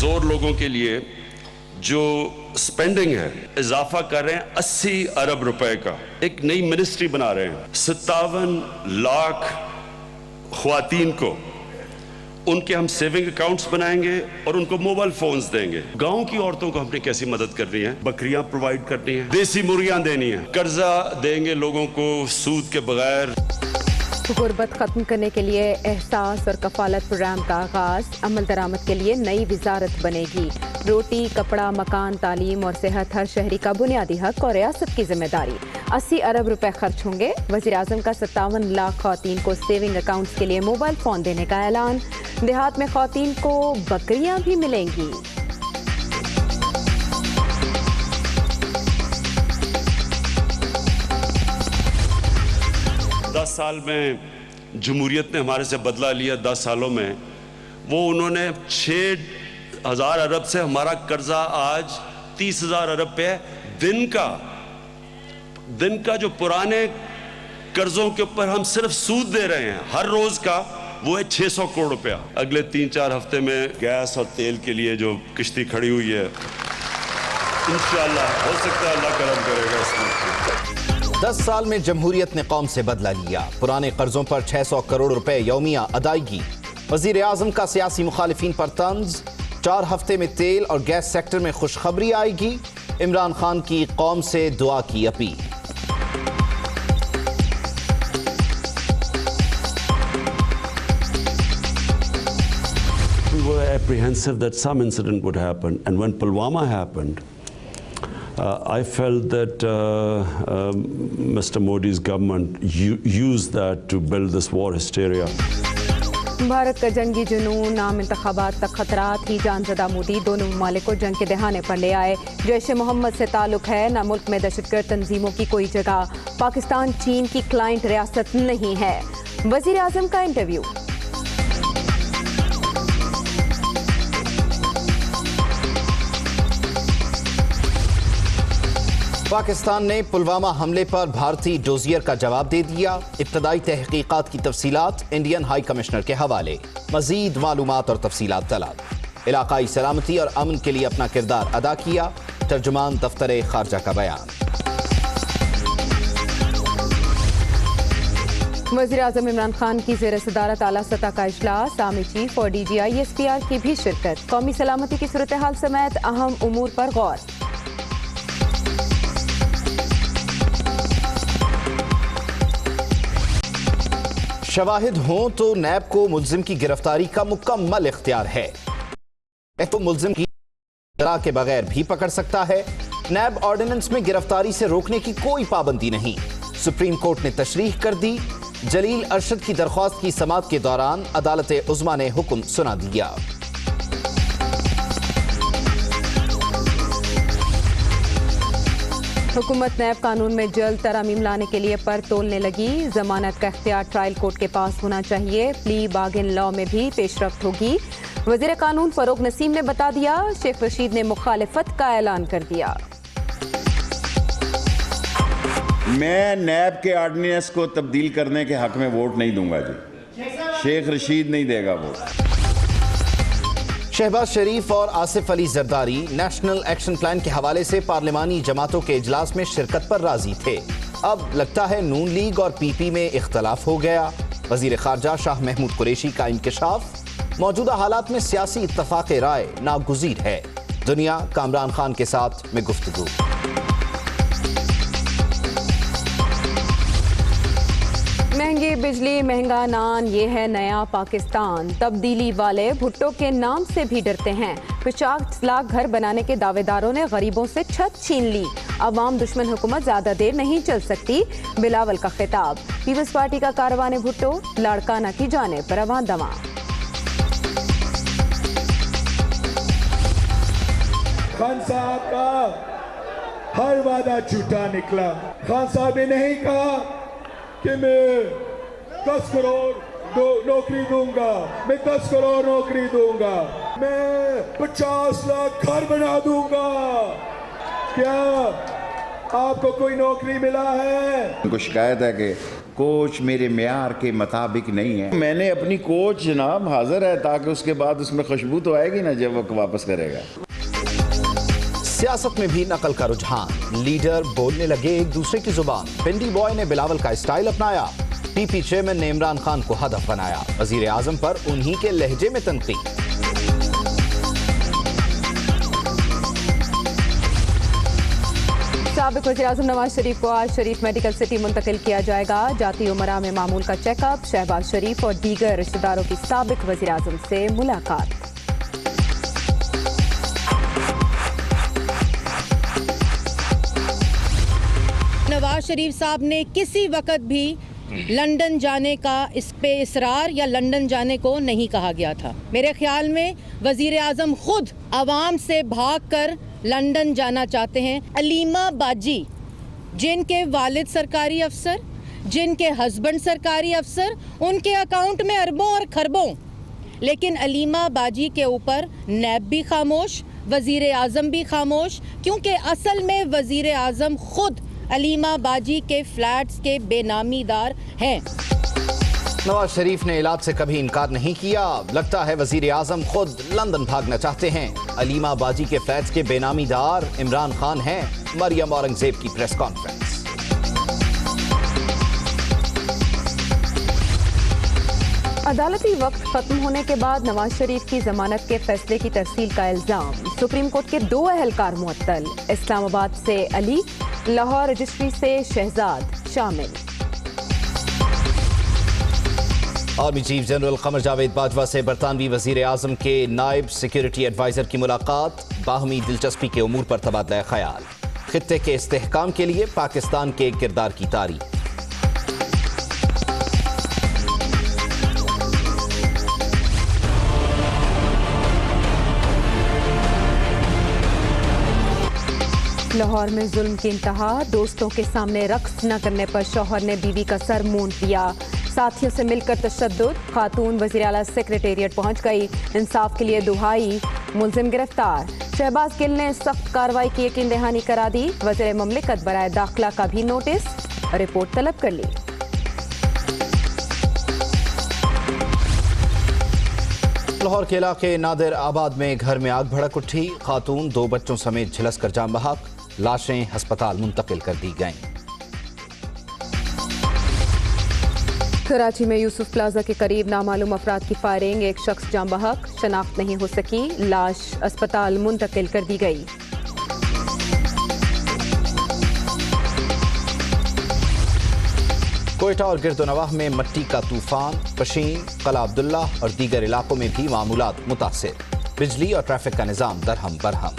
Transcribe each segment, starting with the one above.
कमज़ोर लोगों के लिए जो स्पेंडिंग है इजाफा कर रहे हैं 80 अरब रुपए का। एक नई मिनिस्ट्री बना रहे हैं। 57 लाख ख्वातीन को उनके हम सेविंग अकाउंट्स बनाएंगे और उनको मोबाइल फोन्स देंगे। गांव की औरतों को हमने कैसी मदद करनी है? बकरियां प्रोवाइड करनी है, देसी मुर्गियां देनी है, कर्जा देंगे लोगों को सूद के बगैर। गुर्बत खत्म करने के लिए एहसास और कफालत प्रोग्राम का आगाज। अमल दरामद के लिए नई वजारत बनेगी। रोटी, कपड़ा, मकान, तालीम और सेहत हर शहरी का बुनियादी हक और रियासत की जिम्मेदारी। 80 अरब रुपए खर्च होंगे। वज़ीर आज़म का 57 लाख ख़वातीन को सेविंग अकाउंट्स के लिए मोबाइल फ़ोन देने का ऐलान। देहात में ख़वातीन को बकरियां भी मिलेंगी। दस साल में जमहूरियत ने हमारे से बदला लिया। 10 सालों में वो उन्होंने 6,000 अरब से हमारा कर्जा आज 30,000 अरब पे है। दिन का जो पुराने कर्जों के ऊपर हम सिर्फ सूद दे रहे हैं हर रोज का, वो है 600 करोड़ रुपया। अगले 3-4 हफ्ते में गैस और तेल के लिए जो किश्ती खड़ी हुई है, इंशाअल्लाह हो सकता है अल्लाह करम करेगा इसमें। 10 साल में जमहूरियत ने कौम से बदला लिया। पुराने कर्जों पर 600 करोड़ रुपए यौमिया अदायगी। वजीर आजम का सियासी मुखालिफिन पर तंज। 4 हफ्ते में तेल और गैस सेक्टर में खुशखबरी आएगी। इमरान खान की कौम से दुआ की appeal. We were apprehensive that some incident would happen, and when Pulwama happened, I felt that Mr. Modi's government used that to build this war hysteria. Bharat का जंगी जुनून, आम इंतखाबात तक खतरात ही जानज़दा मोदी दोनों ममालिक को जंग के दहाने पर ले आए। जैश ए मोहम्मद से ताल्लुक है न मुल्क में दहशतगर्द तंजीमों की कोई जगह। पाकिस्तान चीन की क्लाइंट रियासत नहीं है। वज़ीर आज़म का इंटरव्यू। पाकिस्तान ने पुलवामा हमले पर भारतीय डोजियर का जवाब दे दिया। इब्तदाई तहकीकात की तफसीलात इंडियन हाई कमिश्नर के हवाले। मजीद मालूमात और तफसीलात तलब। इलाकाई सलामती और अमन के लिए अपना किरदार अदा किया। तर्जुमान दफ्तर खारजा का बयान। वज़ीर आज़म इमरान खान की ज़ेर सदारत आला सतह का इजलास। आर्मी चीफ और DGI SPR की भी शिरकत। कौमी सलामती की सूरत हाल समेत अहम उमूर पर गौर। शवाहिद हों तो नैब को मुल्जिम की गिरफ्तारी का मुकम्मल इख्तियार है। तो मुल्जिम की इत्तला के बगैर भी पकड़ सकता है। नैब ऑर्डिनेंस में गिरफ्तारी से रोकने की कोई पाबंदी नहीं। सुप्रीम कोर्ट ने तशरीह कर दी। जलील अरशद की दरख्वास्त की समाअत के दौरान अदालत उज़्मा ने हुक्म सुना दिया। हुकूमत नैब कानून में जल्द तरमीम लाने के लिए पर तोलने लगी। जमानत का इख्तियार ट्रायल कोर्ट के पास होना चाहिए। प्ली बार्गेन लॉ में भी पेशरफ्त होगी। वज़ीर कानून फरोग नसीम ने बता दिया। शेख रशीद ने मुखालिफत का ऐलान कर दिया। मैं नैब के ऑर्डिनेंस को तब्दील करने के हक में वोट नहीं दूंगा जी। शेख रशीद नहीं देगा वोट। शहबाज शरीफ और Asif Ali Zardari national action plan के हवाले से पार्लिमानी जमातों के इजलास में शिरकत पर राजी थे। अब लगता है नून लीग और PP में इख्तलाफ हो गया। वजीर खारजा शाह महमूद कुरैशी का इंकशाफ। मौजूदा हालात में सियासी इत्तफाक राय नागुज़ीर है। दुनिया कामरान खान के साथ में गुफ्तगू। महंगी बिजली, महंगा नान, ये है नया पाकिस्तान। तब्दीली वाले भुट्टो के नाम से भी डरते हैं। 50 लाख घर बनाने के दावेदारों ने गरीबों से छत छीन ली। अवाम दुश्मन हुकूमत ज्यादा देर नहीं चल सकती। बिलावल का खिताब। पीपल्स पार्टी का कारवाने भुट्टो लाड़काना की जानिब रवां दवा। खान साहब का हर वादा झूठा निकला। खान साहब ने नहीं कहा कि मैं 10 करोड़ नौकरी दूंगा, मैं 10 करोड़ नौकरी दूंगा, मैं 50 लाख घर बना दूंगा। क्या आपको कोई नौकरी मिला है? उनको शिकायत है कि कोच मेरे मेयार के मुताबिक नहीं है। मैंने अपनी कोच जनाब हाजिर है, ताकि उसके बाद उसमें खुशबू तो आएगी ना जब वो वापस करेगा। सियासत में भी नकल का रुझान, लीडर बोलने लगे एक दूसरे की जुबान। पिंडी बॉय ने बिलावल का स्टाइल अपनाया, पीपी चेयरमैन ने इमरान खान को हदफ बनाया, वजीर आजम पर उन्हीं के लहजे में तनकीद। साबिक वज़ीर-ए-आज़म नवाज शरीफ को आज शरीफ मेडिकल सिटी मुंतकिल किया जाएगा। जाती उमरा में मामूल का चेकअप, शहबाज शरीफ और दीगर रिश्तेदारों की साबिक वज़ीर-ए-आज़म से मुलाकात। नवाज शरीफ साहब ने किसी वक्त भी लंदन जाने का इस पे इसरार या लंदन जाने को नहीं कहा गया था। मेरे ख्याल में वज़ीर आज़म खुद आवाम से भागकर लंदन जाना चाहते हैं। अलीमा बाजी, जिनके वालिद सरकारी अफसर, जिनके हस्बैंड सरकारी अफसर, उनके अकाउंट में अरबों और खरबों, लेकिन अलीमा बाजी के ऊपर नैब भी खामोश, वज़ीर आज़म भी खामोश, क्योंकि असल में वज़ीर आज़म खुद अलीमा बाजी के फ्लैट्स के बेनामीदार हैं। नवाज शरीफ ने इलाज से कभी इनकार नहीं किया। लगता है वजीर आजम खुद लंदन भागना चाहते हैं। अलीमा बाजी के फ्लैट्स के बेनामीदार इमरान खान हैं। मरियम औरंगजेब की प्रेस कॉन्फ्रेंस। अदालती वक्त खत्म होने के बाद नवाज शरीफ की जमानत के फैसले की तरसील का इल्जाम। सुप्रीम कोर्ट के 2 अहलकार मुअत्तल। इस्लामाबाद से अली, लाहौर रजिस्ट्री से शहजाद शामिल। Army chief general Qamar Javed Bajwa से बरतानवी वजीर आजम के नायब सिक्योरिटी एडवाइजर की मुलाकात। बाहमी दिलचस्पी के उमूर पर तबादला ख्याल। खित्ते के इस्तेहकाम के लिए पाकिस्तान के किरदार की तारीफ। लाहौर में जुल्म की इंतहा। दोस्तों के सामने रक्स न करने पर शौहर ने बीवी का सर मूंद दिया। साथियों से मिलकर तशद्दुद। खातून वज़ीर आला सेक्रेटेरिएट पहुंच गई। इंसाफ के लिए दुहाई। मुलजिम गिरफ्तार। शहबाज गिल ने सख्त कार्रवाई की यकीन दहानी करा दी। वज़ीर ममलिकत बराए दाखिला का भी नोटिस, रिपोर्ट तलब कर ली। लाहौर के इलाके नादिर आबाद में घर में आग भड़क उठी। खातून 2 बच्चों समेत झुलसकर जाम बहक। लाशें अस्पताल मुंतकिल कर दी गईं। कराची में यूसुफ प्लाजा के करीब नामालूम अफराद की फायरिंग। एक शख्स जाम बहक, शनाख्त नहीं हो सकी। लाश अस्पताल मुंतकिल कर दी गई। कोयटा और गिरदोनवाह में मट्टी का तूफान। पशीन, कला अब्दुल्ला और दीगर इलाकों में भी मामूलात मुतासिर। बिजली और ट्रैफिक का निजाम दरहम बरहम।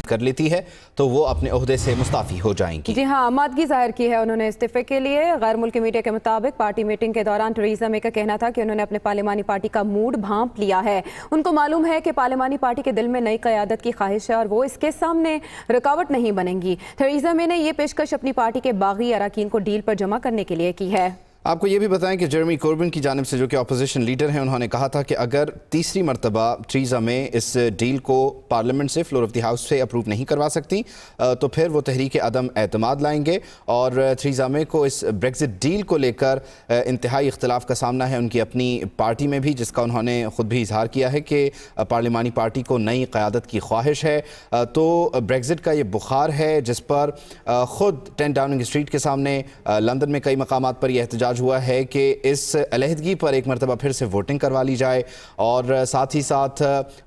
कर लेती है तो वो अपने ओहदे से मुस्ताफी हो जाएंगी। जी हाँ, आमादगी जाहिर की है उन्होंने इस्तीफे के लिए। गैर मुल्की मीडिया के मुताबिक पार्टी मीटिंग के दौरान थेरेसा मे का कहना था कि उन्होंने अपने पार्लिमानी पार्टी का मूड भांप लिया है। उनको मालूम है कि पार्लिमानी पार्टी के दिल में नई क़यादत की ख्वाहिश है और वो इसके सामने रुकावट नहीं बनेंगी। थेरेसा मे ने यह पेशकश अपनी पार्टी के बागी अरकान को डील पर जमा करने के लिए की है। आपको ये भी बताएं कि जेरेमी कोर्बिन की जानिब से, जो कि अपोजिशन लीडर हैं, उन्होंने कहा था कि अगर तीसरी मरतबा थेरेसा मे इस डील को पार्लियामेंट से, फ्लोर ऑफ द हाउस से अप्रूव नहीं करवा सकती तो फिर वो तहरीक अदम एतमाद लाएंगे। और थेरेसा मे को इस ब्रेक्जिट डील को लेकर इंतहाई इख्तलाफ का सामना है उनकी अपनी पार्टी में भी, जिसका उन्होंने ख़ुद भी इजहार किया है कि पार्लिमानी पार्टी को नई क़यादत की ख्वाहिश है। तो ब्रेक्जिट का ये बुखार है जिस पर ख़ुद 10 डाउनिंग स्ट्रीट के सामने लंदन में कई मकामात पर यह एहतजाज हुआ है कि इस अलहदगी पर एक मरतबा फिर से वोटिंग करवा ली जाए। और साथ ही साथ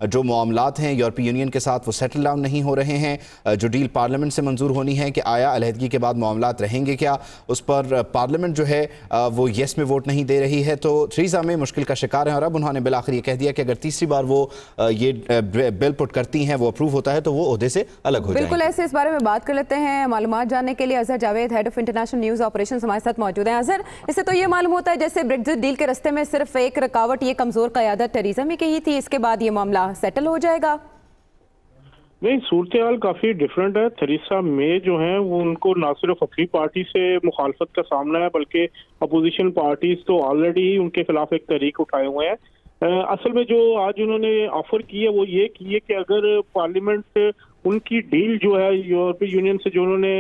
जो मामलात हैं यूरोपीय यूनियन के साथ वो सेटल डाउन नहीं हो रहे हैं। जो डील पार्लियामेंट से मंजूर होनी है कि आया अलहदगी के बाद मामलात रहेंगे क्या, उस पर पार्लियामेंट जो है वो येस में वोट नहीं दे रही है। तो थेरेसा मे मुश्किल का शिकार है और अब उन्होंने बिलाखिर ये कह दिया कि अगर तीसरी बार वो ये बिल पुट करती हैं, वो अप्रूव होता है तो वो ओहदे से अलग हो जाएंगे। बिल्कुल ऐसे इस बारे में बात कर लेते हैं। मालूमात जानने के लिए Azhar Javed, head of international news operation, हमारे साथ मौजूद हैं। अजहर, इससे तो ये मालूम होता है जैसे ब्रेक्जिट डील के रास्ते में सिर्फ एक रुकावट ये कमजोर क़यादत थेरेसा मे की ही थी, इसके बाद ये मामला सेटल हो जाएगा। नहीं, सूरत हाल काफी डिफरेंट है। थेरेसा मे जो है वो उनको ना सिर्फ अपनी पार्टी से मुखालफत का सामना है बल्कि अपोजिशन पार्टीज तो ऑलरेडी उनके खिलाफ एक तहरीक उठाए हुए हैं। असल में जो आज उन्होंने ऑफर की है वो ये की है कि अगर पार्लियामेंट उनकी डील जो है यूरोपीय यूनियन से जो उन्होंने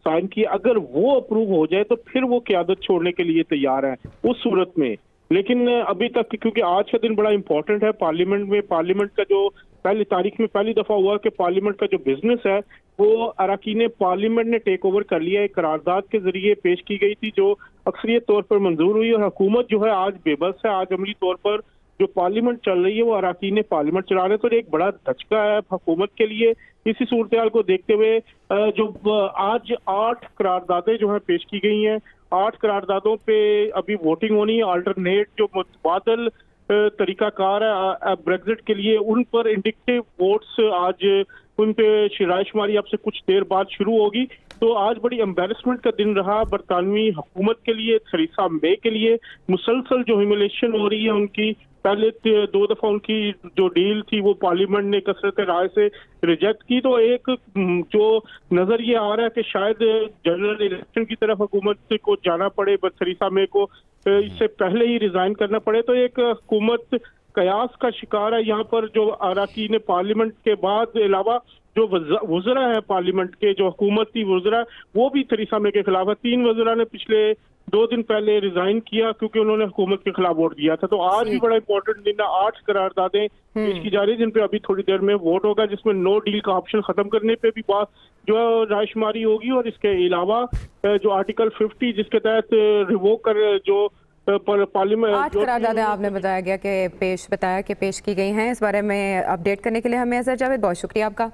साइन किए, अगर वो अप्रूव हो जाए तो फिर वो क़यादत छोड़ने के लिए तैयार है उस सूरत में। लेकिन अभी तक, क्योंकि आज का दिन बड़ा इंपॉर्टेंट है पार्लियामेंट में, पार्लियामेंट का जो पहली तारीख में पहली दफा हुआ कि पार्लियामेंट का जो बिजनेस है वो अरकान पार्लियामेंट ने टेक ओवर कर लिया है। एक करारदाद के जरिए पेश की गई थी जो अक्सरियत तौर पर मंजूर हुई, और हुकूमत जो है आज बेबस है। आज अमली तौर पर जो पार्लियामेंट चल रही है वो अरकान पार्लियामेंट चला रहे हैं, तो एक बड़ा धचका है हुकूमत के लिए। इसी सूरत हाल को देखते हुए जो आज 8 करारदादें जो है पेश की गई हैं, 8 करारदादों पे अभी वोटिंग होनी है। अल्टरनेट जो मुतबादल तरीकाकार है ब्रेग्जिट के लिए, उन पर इंडिकेटिव वोट्स आज उन पे रायशुमारी अब से कुछ देर बाद शुरू होगी। तो आज बड़ी एम्बेरसमेंट का दिन रहा बरतानवी हुकूमत के लिए, थेरेसा मे के लिए। मुसलसल जो ह्यूमिलेशन हो रही है उनकी, पहले 2 दफा उनकी जो डील थी वो पार्लियामेंट ने कसरत राय से रिजेक्ट की, तो एक जो नजर ये आ रहा है कि शायद जनरल इलेक्शन की तरफ हुकूमत को जाना पड़े, थेरेसा मे को इससे पहले ही रिजाइन करना पड़े। तो एक हुकूमत कयास का शिकार है यहाँ पर, जो अरकान पार्लियामेंट के बाद अलावा जो वज़रा है पार्लियामेंट के, जो हुकूमती वज़रा वो भी थेरेसा मे के खिलाफ है। 3 वज़रा ने पिछले 2 दिन पहले रिजाइन किया क्योंकि उन्होंने हुकूमत के खिलाफ वोट दिया था। तो आज भी बड़ा इंपॉर्टेंट दिन है, 8 करारदादें पेश की जा रही है जिन पे अभी थोड़ी देर में वोट होगा, जिसमें नो डील का ऑप्शन खत्म करने पे भी बात जो है रायशुमारी होगी। और इसके अलावा जो आर्टिकल 50 जिसके तहत रिवोक कर जो पार्लियामेंट 8 करारदादें आपने बताया गया कि पेश की गई हैं। इस बारे में अपडेट करने के लिए हमें अजहर जावेद, बहुत शुक्रिया आपका।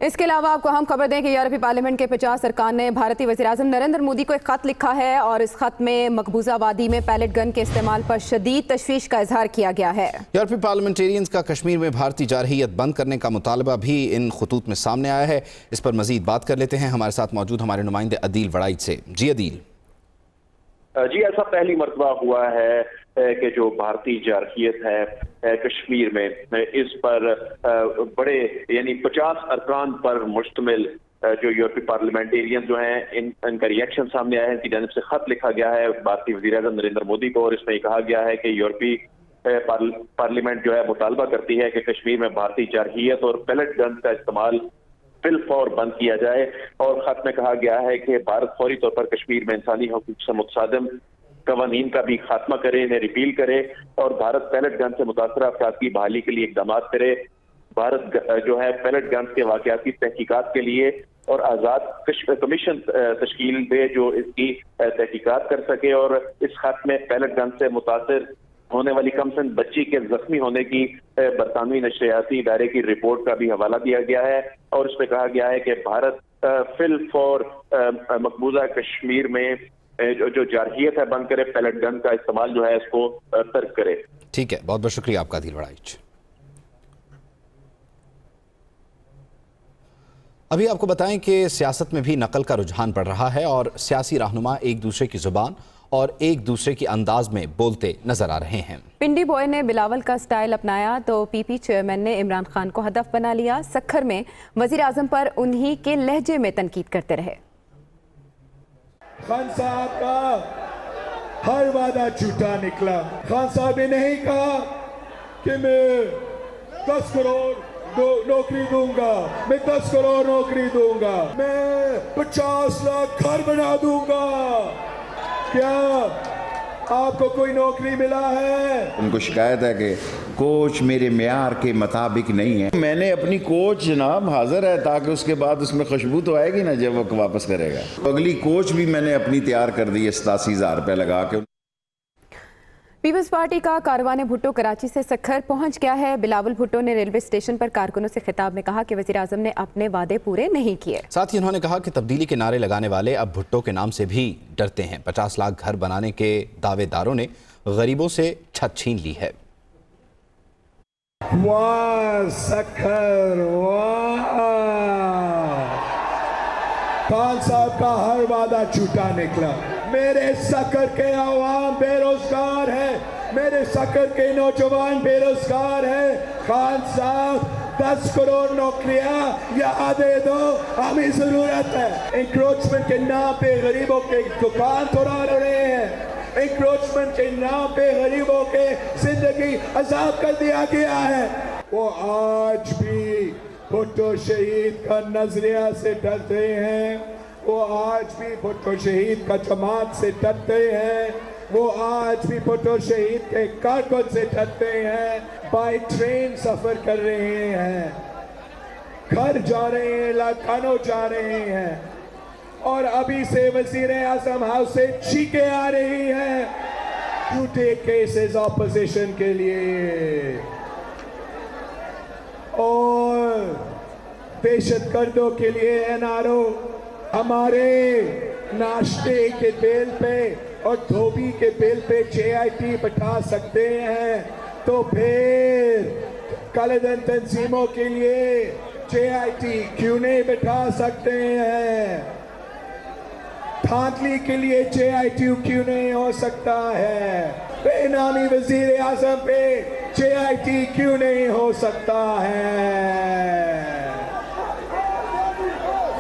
इसके अलावा आपको हम खबर दें कि यूरोपीय पार्लियामेंट के 50 अरकान ने भारतीय वज़ीर-ए-आज़म नरेंद्र मोदी को एक खत लिखा है और इस खत में मकबूजा वादी में पैलेट गन के इस्तेमाल पर शदीद तशवीश का इजहार किया गया है। यूरोपीय पार्लियामेंटेरियंस का कश्मीर में भारतीय जारहियत बंद करने का मुतालबा भी इन खतूत में सामने आया है। इस पर मजीद बात कर लेते हैं, हमारे साथ मौजूद हमारे नुमाइंदे अदील वड़ाइच से। जी अदील। जी, ऐसा पहली मरतबा हुआ है कि जो भारतीय जारहियत है कश्मीर में, इस पर बड़े यानी 50 अरकान पर मुश्तमिल जो यूरोपीय पार्लियामेंटेरियन जो हैं इनका रिएक्शन सामने आया है। इनकी जानिब से खत लिखा गया है भारतीय वज़ीर-ए-आज़म नरेंद्र मोदी को, और इसमें कहा गया है कि यूरोपीय पार्लियामेंट जो है मुतालबा करती है कि कश्मीर में भारतीय जारहियत और पैलेट गन का इस्तेमाल बिलफौर बंद किया जाए। और खत में कहा गया है कि भारत फौरी तौर पर कश्मीर में इंसानी हकूक से मुतसादिम कवानीन का भी खात्मा करे, इन्हें रिपील करे, और भारत पैलेट गन से मुतासरा अफराद की बहाली के लिए इकदाम करे। भारत जो है पैलेट गन के वाक़यात की तहकीकात के लिए और आज़ाद कमीशन तश्कील दे जो इसकी तहकीकात कर सके। और इस खत में पैलेट गन से मुतासर होने वाली कमसन बच्ची के जख्मी होने की बरतानवी नशरियाती इदारे की रिपोर्ट का भी हवाला दिया गया है। और उसमें कहा गया है कि भारत फिल फॉर मकबूजा कश्मीर में जो जारहियत है बंद करे, पैलेट गन का इस्तेमाल जो है इसको तर्क करे। ठीक है, बहुत बहुत शुक्रिया आपका अदील वड़ाइच। अभी आपको बताएं कि सियासत में भी नकल का रुझान बढ़ रहा है और सियासी रहनुमा एक दूसरे की जुबान और एक दूसरे की अंदाज में बोलते नजर आ रहे हैं। पिंडी बॉय ने बिलावल का स्टाइल अपनाया तो पीपी चेयरमैन ने इमरान खान को हदफ बना लिया। सक्खर में वजीर आजम पर उन्हीं के लहजे में तनकीद करते रहे। खान साहब का हर वादा झूठा निकला। खान साहब ने नहीं कहा कि मैं 10 करोड़ नौकरी दूंगा, मैं 10 करोड़ नौकरी दूंगा, मैं 50 लाख घर बना दूंगा। क्या आपको कोई नौकरी मिला है? उनको शिकायत है कि कोच मेरे मेयार के मुताबिक नहीं है। मैंने अपनी कोच जनाब हाजिर है ताकि उसके बाद उसमें खुशबू तो आएगी ना जब वो वापस करेगा। तो अगली कोच भी मैंने अपनी तैयार कर दी है 87,000 रुपये लगा के। पीपल्स पार्टी का कारवान भुट्टो कराची से सक्खर पहुंच गया है। बिलावल भुट्टो ने रेलवे स्टेशन पर कारकुनों से खिताब में कहा कि वज़ीर आज़म ने अपने वादे पूरे नहीं किए। साथ ही उन्होंने कहा कि तब्दीली के नारे लगाने वाले अब भुट्टो के नाम से भी डरते हैं। 50 लाख घर बनाने के दावेदारों ने गरीबों से छत छीन ली है। वाह सक्खर, वाह! खान साहब का हर वादा झूठा निकला। मेरे सक्खर के आवाम बेरोजगार है, मेरे सक्खर के नौजवान बेरोजगार है। खान साहब 10 करोड़ नौकरियां यहाँ दे दो, हमें जरूरत है। इंक्रोचमेंट के नाम पे गरीबों के दुकान तोड़ा रहे हैं। इंक्रोचमेंट के नाम पे गरीबों के जिंदगी आजाद कर दिया गया है। वो आज भी भुट्टो शहीद का नजरिया से डरते हैं, वो आज भी भुट्टो शहीद का जमात से डरते हैं, वो आज भी भुट्टो शहीद के कारकुन से डरते हैं। बाय ट्रेन सफर कर रहे हैं, घर जा रहे हैं, लाखानों जा रहे हैं, और अभी से वजीर आजम हाउस से चीखें आ रही हैं झूठे केसेस ऑपोजिशन के लिए और दहशतगर्दों के लिए। एनआरओ हमारे नाश्ते के बिल पे और धोबी के बिल पे JIT बैठा सकते हैं, तो फिर कालेधन तंजीमों के लिए JIT क्यों नहीं बैठा सकते हैं? धांधली के लिए JIT क्यों नहीं हो सकता है? बेनामी वजीर आजम पे JIT क्यों नहीं हो सकता है?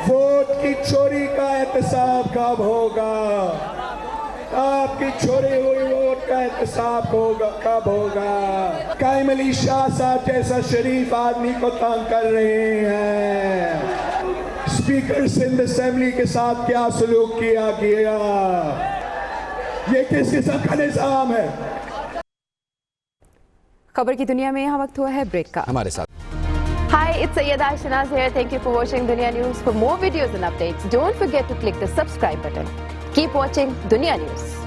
वोट की चोरी का एहतसाब कब होगा? आपकी चोरी हुई वोट का एहतसाब होगा कब होगा? कायम अली शाह साहब जैसा शरीफ आदमी को तंग कर रहे हैं। स्पीकर सिंध असेंबली के साथ क्या सलूक किया गया? ये किस किस्म का निजाम है? खबर की दुनिया में यहाँ वक्त हुआ है ब्रेक का। हमारे साथ Hi, it's Sayyeda Shanaz here. Thank you for watching Dunia News. For more videos and updates, don't forget to click the subscribe button. Keep watching Dunia News.